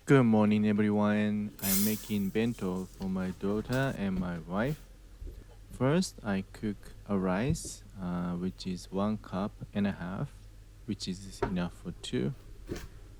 Good morning, everyone. I'm making bento for my daughter and my wife. First, I cook a rice, which is 1.5 cups, which is enough for two.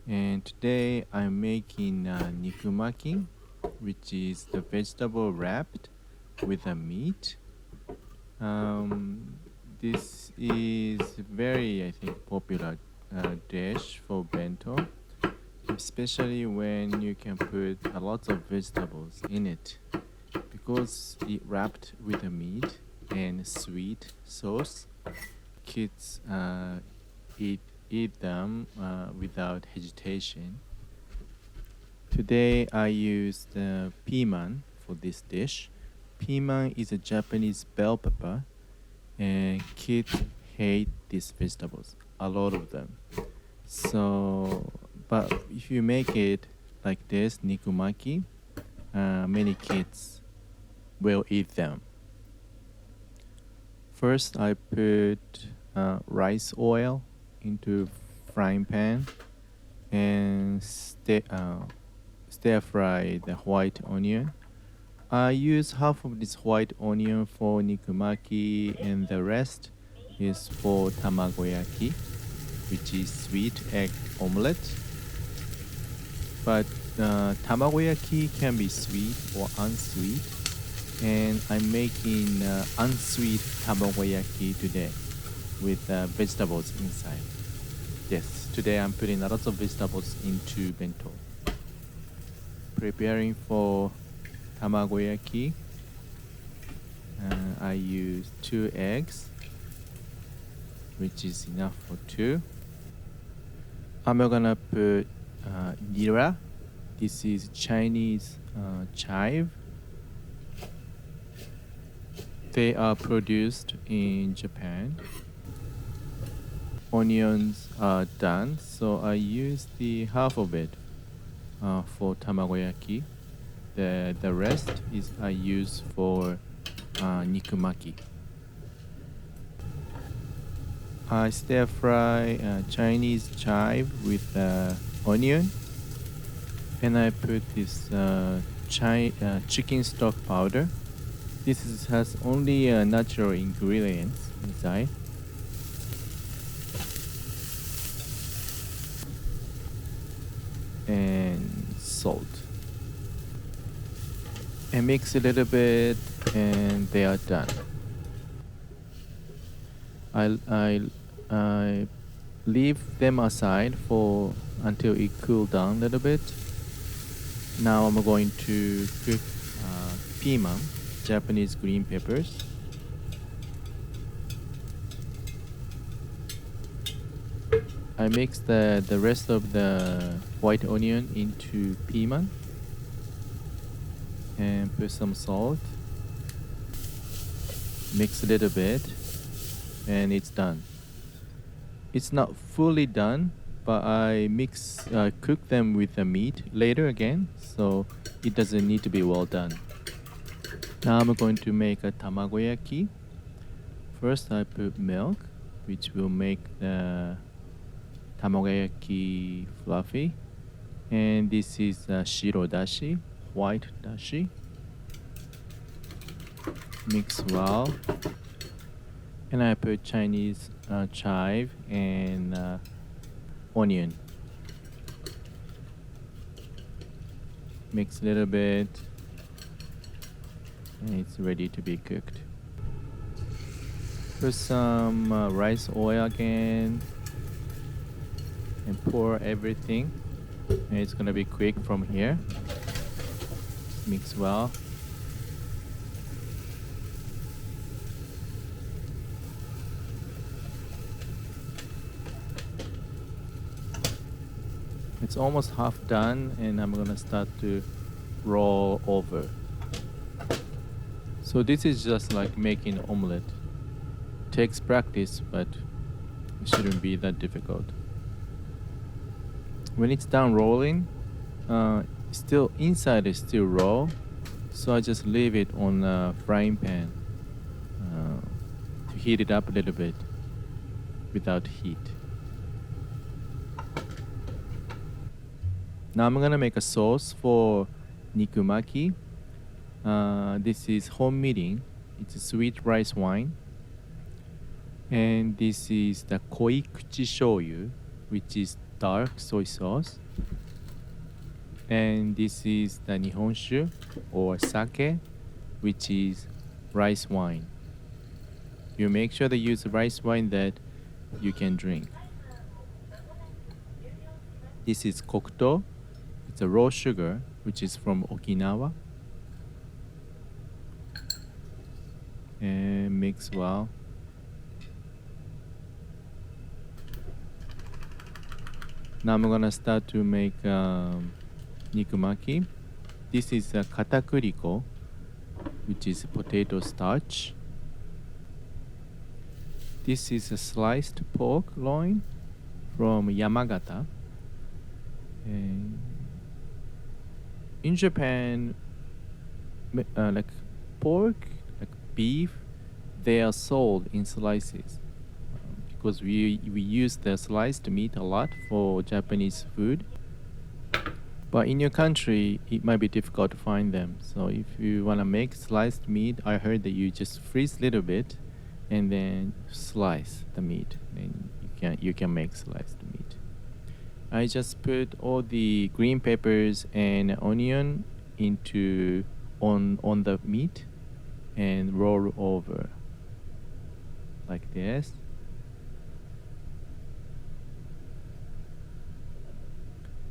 And today I'm making Nikumaki, which is the vegetable wrapped with a meat. This is very, I think, popular dish for bento, especially when you can put a lot of vegetables in it, because it wrapped with a meat and sweet sauce. Kids eat them without hesitation. Today I used Piman for this dish. Piman is a Japanese bell pepper, and kids hate these vegetables, a lot of them. So, but if you make it like this, Nikumaki, many kids will eat them. First, I put rice oil into frying pan and stir fry the white onion. I use half of this white onion for Nikumaki, and the rest is for Tamagoyaki, which is sweet egg omelet. But Tamagoyaki can be sweet or unsweet, and I'm making unsweet Tamagoyaki today with vegetables inside. Yes, today I'm putting a lot of vegetables into bento. Preparing for Tamagoyaki, I use 2 eggs, which is enough for 2. I'm gonna put Nira. This is Chinese chive. They are produced in Japan. Onions are done, so I use the half of it for Tamagoyaki. The rest is I use for Nikumaki. I stir fry Chinese chive with onion, and I put this chicken stock powder. This has only natural ingredients inside. And salt. And mix a little bit, and they are done. I leave them aside for until it cool down a little bit. Now I'm going to cook piman, Japanese green peppers. I mix the rest of the white onion into piman and put some salt. Mix a little bit, and it's done. It's not fully done, but I cook them with the meat later again, so it doesn't need to be well done. Now I'm going to make a tamagoyaki. First I put milk, which will make the tamagoyaki fluffy. And this is shiro dashi, white dashi. Mix well. And I put Chinese chive and onion. Mix a little bit, and it's ready to be cooked. Put some rice oil again and pour everything. And it's gonna be quick from here. Mix well. It's almost half done, and I'm gonna start to roll over. So this is just like making omelet. Takes practice, but it shouldn't be that difficult. When it's done rolling, still inside is still raw, so I just leave it on a frying pan to heat it up a little bit without heat. Now I'm gonna make a sauce for Nikumaki. This is home meeting. It's a sweet rice wine. And this is the koikuchi shoyu, which is dark soy sauce. And this is the nihonshu or sake, which is rice wine. You make sure to use rice wine that you can drink. This is kokuto. It's a raw sugar, which is from Okinawa. And mix well. Now I'm gonna start to make Nikumaki. This is a katakuriko, which is potato starch. This is a sliced pork loin from Yamagata. And in Japan, like pork, like beef, they are sold in slices because we use the sliced meat a lot for Japanese food. But in your country, it might be difficult to find them. So if you want to make sliced meat, I heard that you just freeze a little bit and then slice the meat. And you can make sliced meat. I just put all the green peppers and onion into on the meat and roll over like this.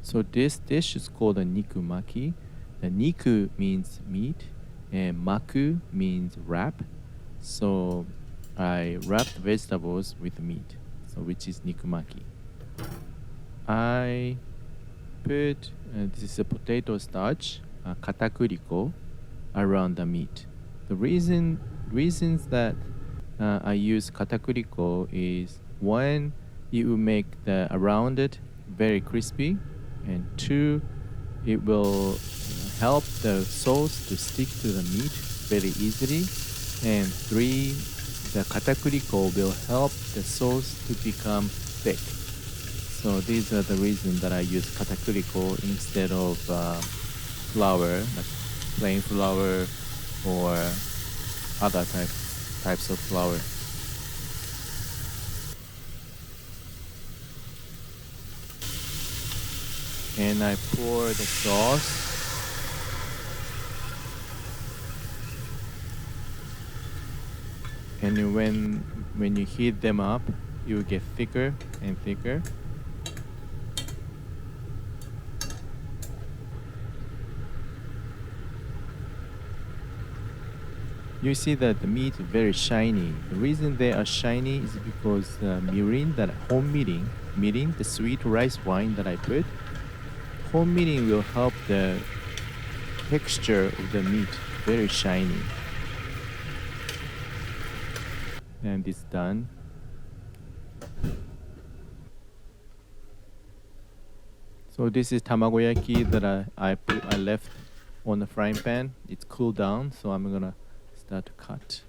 So this dish is called a nikumaki. The niku means meat and maku means wrap. So I wrapped vegetables with meat, so which is nikumaki. I put this is a potato starch, katakuriko, around the meat. The reasons that I use katakuriko is one, it will make the around it very crispy, and two, it will help the sauce to stick to the meat very easily, and three, the katakuriko will help the sauce to become thick. So these are the reasons that I use katakuriko instead of flour, like plain flour or other types of flour. And I pour the sauce. And when you heat them up, it will get thicker and thicker. You see that the meat is very shiny. The reason they are shiny is because mirin, that home mirin, the sweet rice wine that I put, home mirin will help the texture of the meat very shiny. And it's done. So this is tamagoyaki that I left on the frying pan. It's cooled down, so I'm gonna start to cut.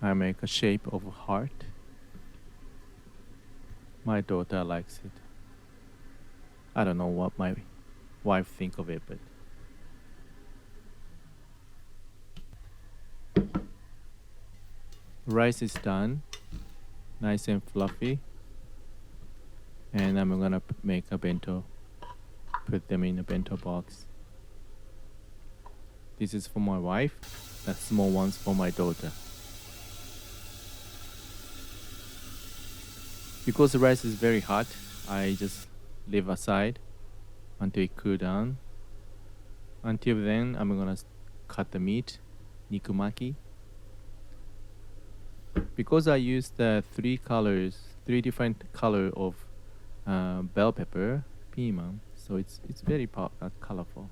I make a shape of a heart. My daughter likes it. I don't know what my wife think of it, but rice is done, nice and fluffy. And I'm gonna make a bento, put them in a bento box. This is for my wife, that small one's for my daughter. Because the rice is very hot, I just leave aside until it cool down. Until then, I'm gonna cut the meat, nikumaki. Because I used the three different color of bell pepper, Piman, so it's very colorful.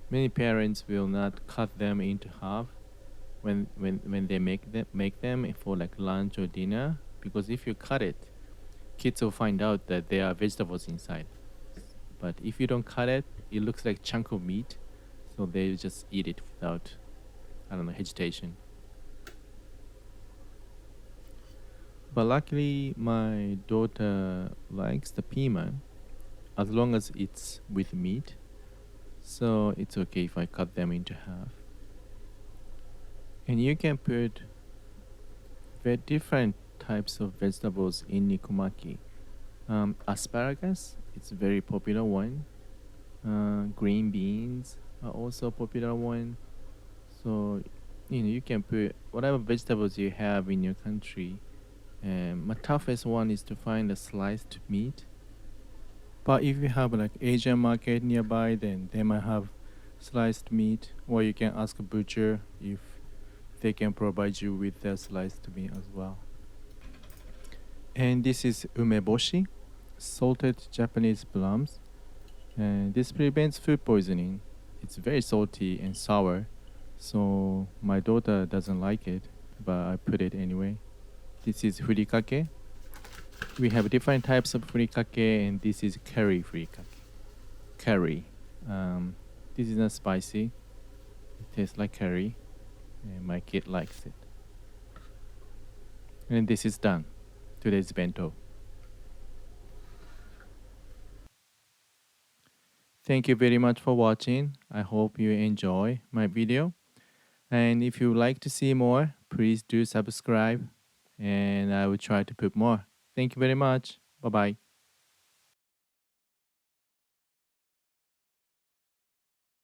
Many parents will not cut them into half when they make them for like lunch or dinner, because if you cut it, kids will find out that there are vegetables inside. But if you don't cut it, it looks like chunk of meat, so they just eat it without, I don't know, hesitation. But luckily, my daughter likes the piman as long as it's with meat, so it's okay if I cut them into half. And you can put very different types of vegetables in Nikumaki. Asparagus, it's a very popular one. Green beans are also a popular one. So, you can put whatever vegetables you have in your country. My toughest one is to find a sliced meat. But if you have like Asian market nearby, then they might have sliced meat, or you can ask a butcher if they can provide you with the sliced meat as well. And this is umeboshi, salted Japanese plums. And this prevents food poisoning. It's very salty and sour, so my daughter doesn't like it, but I put it anyway. This is furikake. We have different types of furikake, and this is curry furikake. Curry. Um, this is not spicy. It tastes like curry, and my kid likes it. And this is done. Today's bento. Thank you very much for watching. I hope you enjoy my video. And if you would like to see more, please do subscribe, and I will try to put more. Thank you very much. Bye bye.